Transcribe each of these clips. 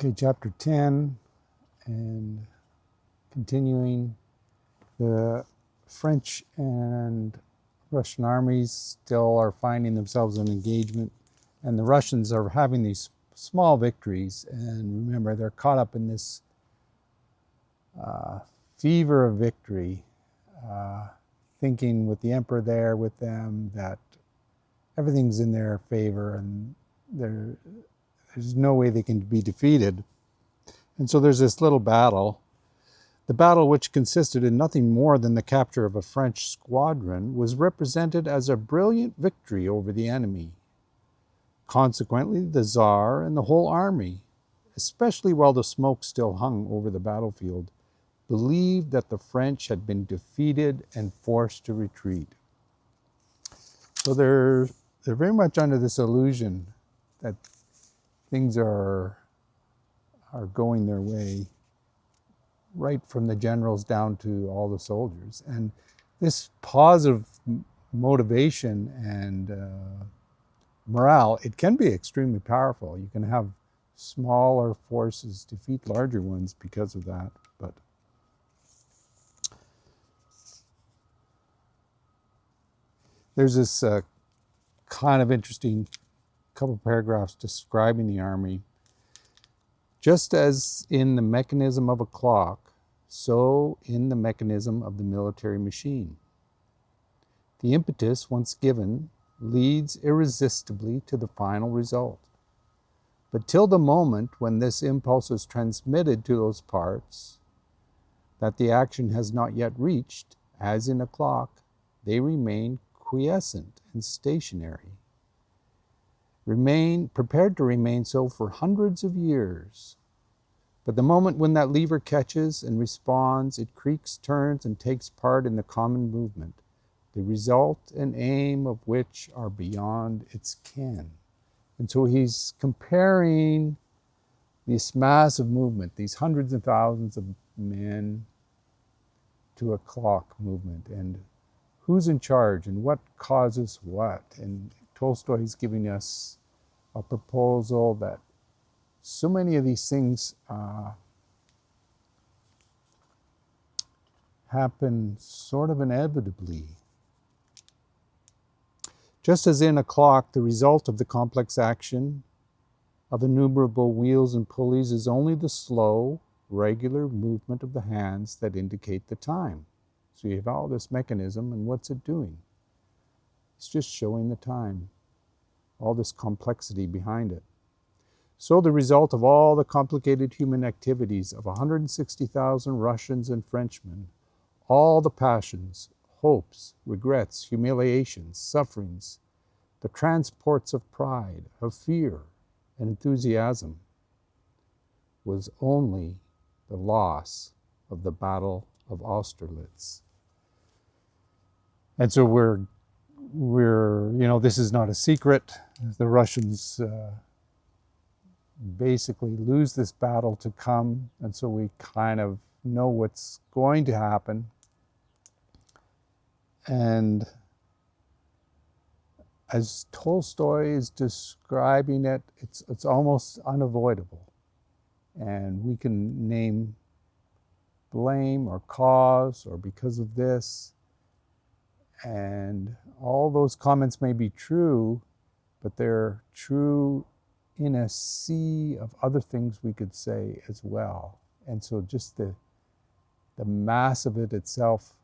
Okay, chapter 10, and continuing. The French and Russian armies still are finding themselves in engagement, and the Russians are having these small victories. And remember, they're caught up in this fever of victory, thinking with the emperor there with them that everything's in their favor and there's no way they can be defeated. And so there's this little battle. The battle, which consisted in nothing more than the capture of a French squadron, was represented as a brilliant victory over the enemy. Consequently, the Tsar and the whole army, especially while the smoke still hung over the battlefield, believed that the French had been defeated and forced to retreat. So they're very much under this illusion that things are going their way, right from the generals down to all the soldiers. And this positive motivation and morale, it can be extremely powerful. You can have smaller forces defeat larger ones because of that. But there's this kind of interesting couple paragraphs describing the army. Just as in the mechanism of a clock, so in the mechanism of the military machine. The impetus, once given, leads irresistibly to the final result. But till the moment when this impulse is transmitted to those parts that the action has not yet reached, as in a clock, they remain quiescent and stationary, prepared to remain so for hundreds of years. But the moment when that lever catches and responds, it creaks, turns, and takes part in the common movement, the result and aim of which are beyond its ken. And so he's comparing this massive movement, these hundreds of thousands of men, to a clock movement, and who's in charge and what causes what. And Tolstoy is giving us a proposal that so many of these things happen sort of inevitably. Just as in a clock, the result of the complex action of innumerable wheels and pulleys is only the slow, regular movement of the hands that indicate the time. So you have all this mechanism, and what's it doing? It's just showing the time, all this complexity behind it. So the result of all the complicated human activities of 160,000 Russians and Frenchmen, all the passions, hopes, regrets, humiliations, sufferings, the transports of pride, of fear, and enthusiasm, was only the loss of the Battle of Austerlitz. And so this is not a secret. The Russians basically lose this battle to come, and so we kind of know what's going to happen. And as Tolstoy is describing it, it's almost unavoidable. And we can name blame or cause or because of this. And all those comments may be true, but they're true in a sea of other things we could say as well. And so just the mass of it itself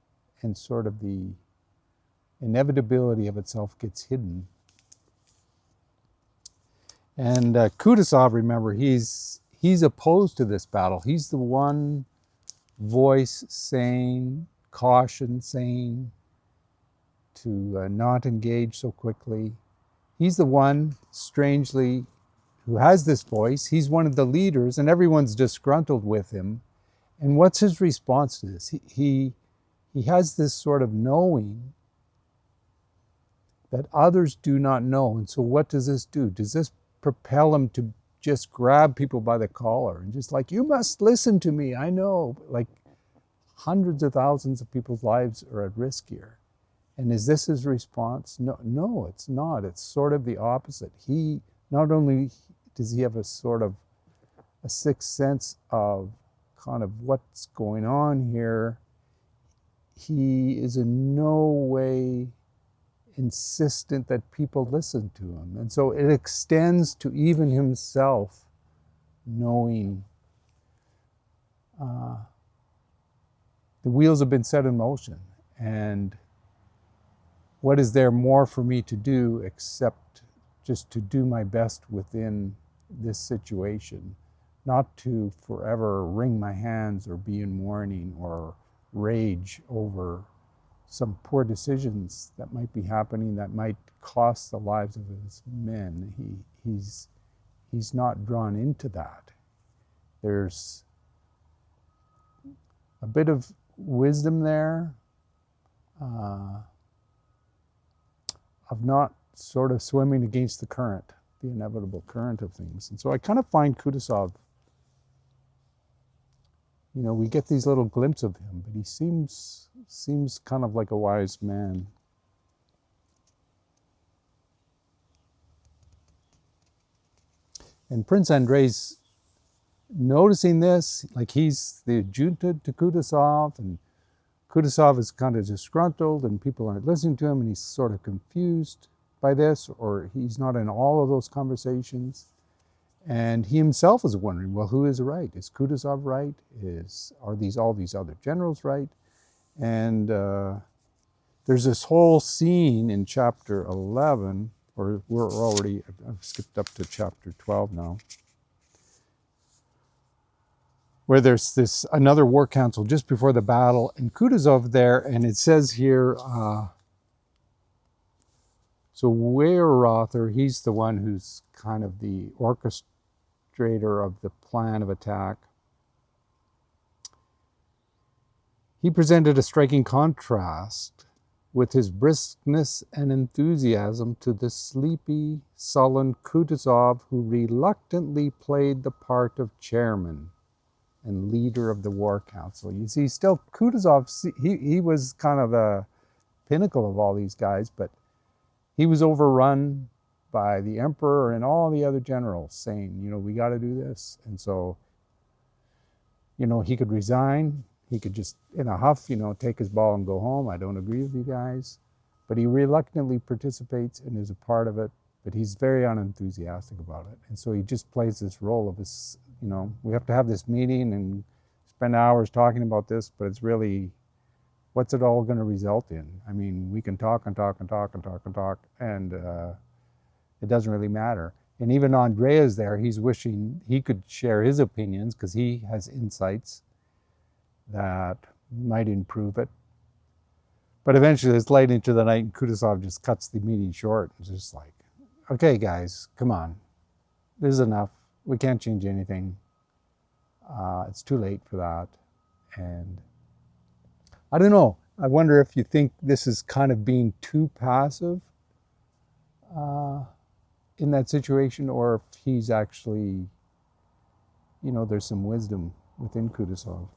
and sort of the inevitability of itself gets hidden. And Kutuzov, remember, he's opposed to this battle. He's the one voice saying, caution saying, to not engage so quickly. He's the one, strangely, who has this voice. He's one of the leaders, and everyone's disgruntled with him. And what's his response to this? He has this sort of knowing that others do not know. And so what does this do? Does this propel him to just grab people by the collar and just like, you must listen to me, I know. Like hundreds of thousands of people's lives are at risk here. And is this his response? No, it's not. It's sort of the opposite. He, not only does he have a sort of a sixth sense of kind of what's going on here. He is in no way insistent that people listen to him. And so it extends to even himself knowing the wheels have been set in motion, and what is there more for me to do except just to do my best within this situation, not to forever wring my hands or be in mourning or rage over some poor decisions that might be happening that might cost the lives of his men. He's not drawn into that. There's a bit of wisdom there of not sort of swimming against the current, the inevitable current of things. And so I kind of find Kutuzov, you know, we get these little glimpses of him, but he seems kind of like a wise man. And Prince Andrei's noticing this, like he's the adjutant to Kutuzov, and Kutuzov is kind of disgruntled and people aren't listening to him, and he's sort of confused by this, or he's not in all of those conversations. And he himself is wondering, well, who is right? Is Kutuzov right? Are all these other generals right? And there's this whole scene in chapter 11, or I've skipped up to chapter 12 now, where there's another war council just before the battle, and Kutuzov there, and it says here, so Weyrother, he's the one who's kind of the orchestrator of the plan of attack. He presented a striking contrast with his briskness and enthusiasm to the sleepy, sullen Kutuzov, who reluctantly played the part of chairman and leader of the war council. You see, still Kutuzov, he was kind of the pinnacle of all these guys, but he was overrun by the emperor and all the other generals saying, you know, we got to do this. And so, you know, he could resign. He could just, in a huff, you know, take his ball and go home. I don't agree with you guys. But he reluctantly participates and is a part of it, but he's very unenthusiastic about it. And so he just plays this role of this, you know, we have to have this meeting and spend hours talking about this, but it's really, what's it all going to result in? I mean, we can talk and talk and talk and talk and talk, and it doesn't really matter. And even Andrei is there. He's wishing he could share his opinions because he has insights that might improve it. But eventually it's late into the night and Kutuzov just cuts the meeting short. It's just like, okay, guys, come on. This is enough. We can't change anything. It's too late for that. And I don't know. I wonder if you think this is kind of being too passive in that situation, or if he's actually, you know, there's some wisdom within Kutuzov.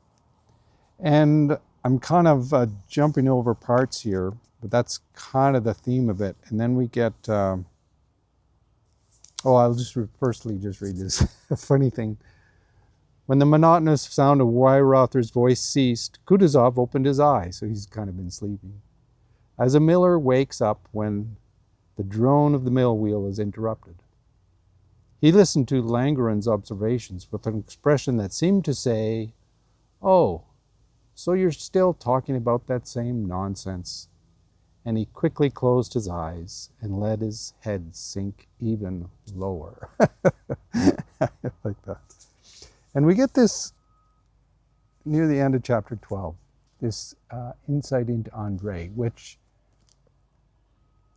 And I'm kind of jumping over parts here, but that's kind of the theme of it. And then we get, I'll just firstly just read this funny thing. When the monotonous sound of Weyrother's voice ceased, Kutuzov opened his eyes, so he's kind of been sleeping. As a miller wakes up when the drone of the mill wheel is interrupted. He listened to Langeron's observations with an expression that seemed to say, "Oh, so you're still talking about that same nonsense." And he quickly closed his eyes and let his head sink even lower. Like that. And we get this near the end of chapter 12, this insight into Andrei, which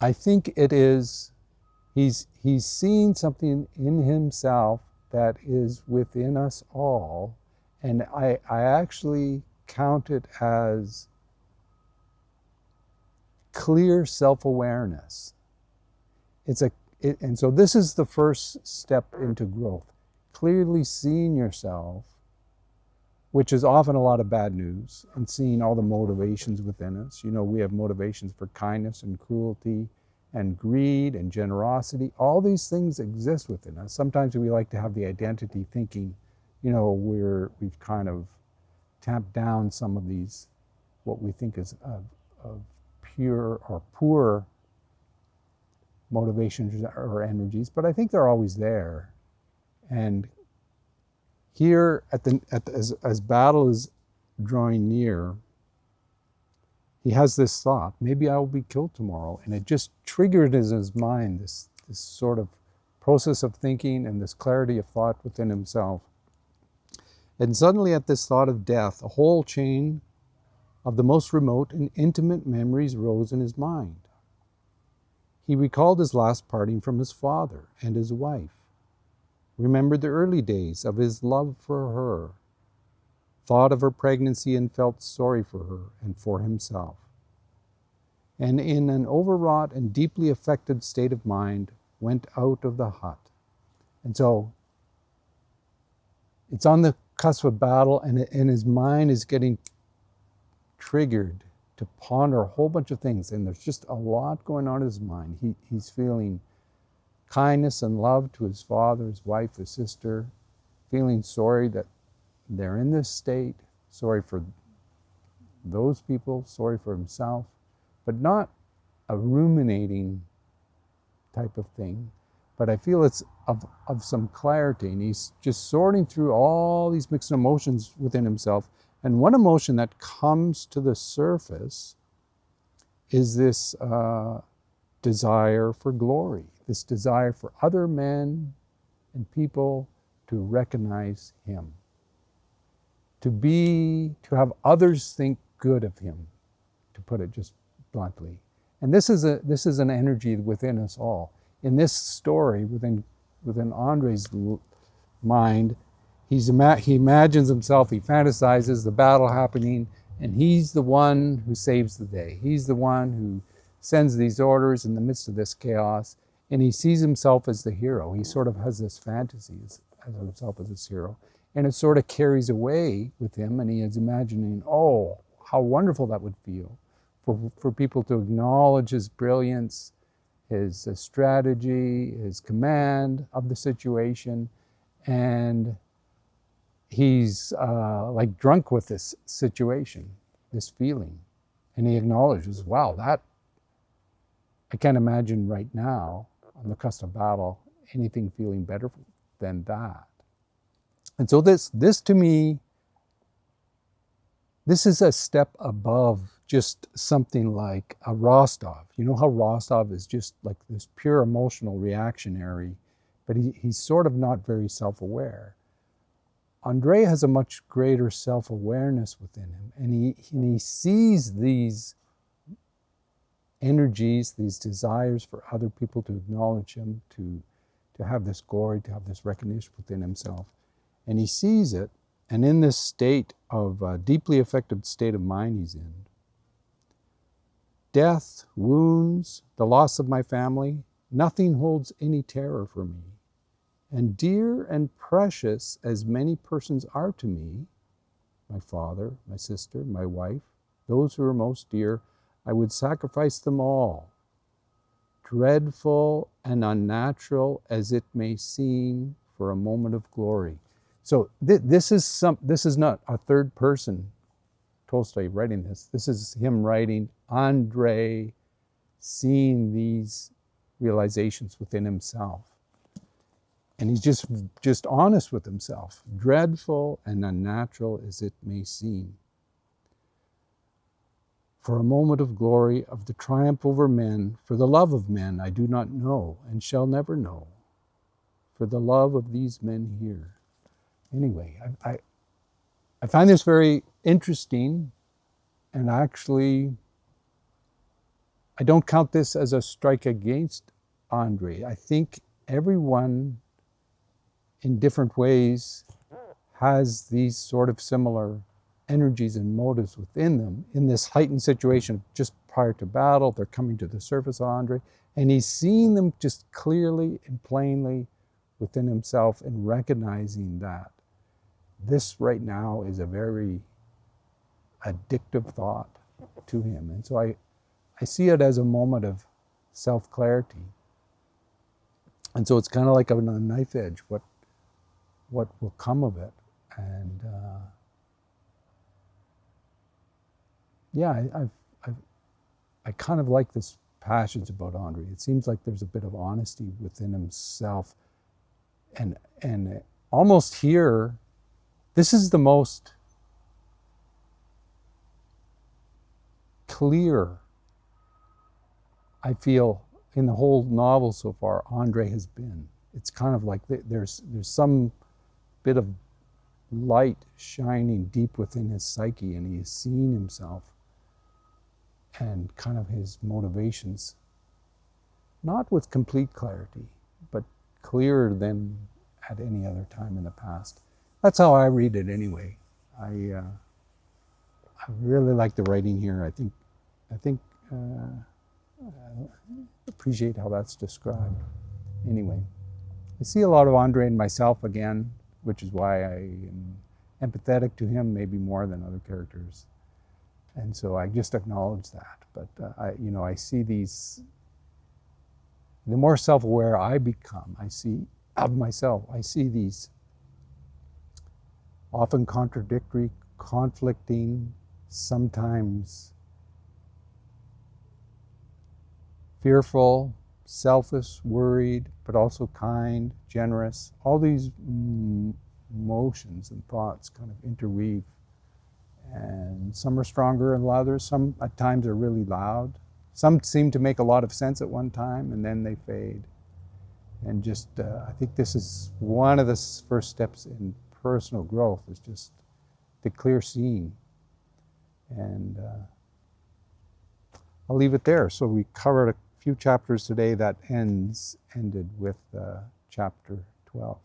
I think it is, he's seen something in himself that is within us all. And I actually count it as clear self-awareness. And so this is the first step into growth. Clearly seeing yourself, which is often a lot of bad news, and seeing all the motivations within us. You know, we have motivations for kindness and cruelty and greed and generosity. All these things exist within us. Sometimes we like to have the identity thinking we've kind of tamped down some of these, what we think is of pure or poor motivations or energies, but I think they're always there. And here as battle is drawing near, he has this thought, maybe I will be killed tomorrow. And it just triggered in his mind this sort of process of thinking and this clarity of thought within himself. And suddenly at this thought of death, a whole chain of the most remote and intimate memories rose in his mind. He recalled his last parting from his father and his wife, remembered the early days of his love for her, thought of her pregnancy and felt sorry for her and for himself. And in an overwrought and deeply affected state of mind, went out of the hut. And so it's on the cusp of battle, and his mind is getting triggered to ponder a whole bunch of things, and there's just a lot going on in his mind. He's feeling kindness and love to his father, his wife, his sister, feeling sorry that they're in this state, sorry for those people, sorry for himself, but not a ruminating type of thing. But I feel it's of some clarity, and he's just sorting through all these mixed emotions within himself. And one emotion that comes to the surface is this desire for glory, this desire for other men and people to recognize him, to have others think good of him, to put it just bluntly. And this is an energy within us all. In this story, within Andrei's mind, he imagines himself, he fantasizes the battle happening, and he's the one who saves the day. He's the one who sends these orders in the midst of this chaos, and he sees himself as the hero. He sort of has this fantasy as himself as this hero, and it sort of carries away with him, and he is imagining, oh, how wonderful that would feel for people to acknowledge his brilliance, his strategy, his command of the situation, and he's like drunk with this situation, this feeling, and he acknowledges, wow, that I can't imagine right now on the cusp of battle anything feeling better than that. And so this to me, this is a step above just something like a Rostov. You know how Rostov is just like this pure emotional reactionary, but he's sort of not very self-aware. Andrei has a much greater self-awareness within him, and he sees these energies, these desires for other people to acknowledge him, to have this glory, to have this recognition within himself. And he sees it, and in this state of deeply affected state of mind he's in, death, wounds, the loss of my family, nothing holds any terror for me. And dear and precious as many persons are to me, my father, my sister, my wife, those who are most dear, I would sacrifice them all, dreadful and unnatural as it may seem, for a moment of glory. So this is not a third person Tolstoy writing this. This is him writing, Andrei seeing these realizations within himself. And he's just honest with himself, dreadful and unnatural as it may seem. For a moment of glory, of the triumph over men, for the love of men I do not know and shall never know, for the love of these men here. Anyway, I find this very interesting, and actually, I don't count this as a strike against Andrei. I think everyone in different ways has these sort of similar energies and motives within them in this heightened situation just prior to battle. They're coming to the surface of Andrei, and he's seeing them just clearly and plainly within himself and recognizing that this right now is a very addictive thought to him. And so I see it as a moment of self-clarity. And so it's kind of like on a knife edge, what will come of it. And yeah, I kind of like this passage about Andrei. It seems like there's a bit of honesty within himself, and almost here, this is the most clear, I feel, in the whole novel so far, Andrei has been. It's kind of like there's some bit of light shining deep within his psyche, and he's seen himself and kind of his motivations, not with complete clarity, but clearer than at any other time in the past. That's how I read it anyway. I really like the writing here. I think appreciate how that's described. Anyway, I see a lot of Andrei in myself again, which is why I am empathetic to him, maybe more than other characters. And so I just acknowledge that. But I see these. The more self-aware I become, I see of myself. I see these often contradictory, conflicting, sometimes fearful, selfish, worried, but also kind, generous. All these emotions and thoughts kind of interweave. And some are stronger than others. Some at times are really loud. Some seem to make a lot of sense at one time and then they fade. And just, I think this is one of the first steps in personal growth, is just the clear seeing. And I'll leave it there. So we covered a few chapters today. That ended with chapter 12.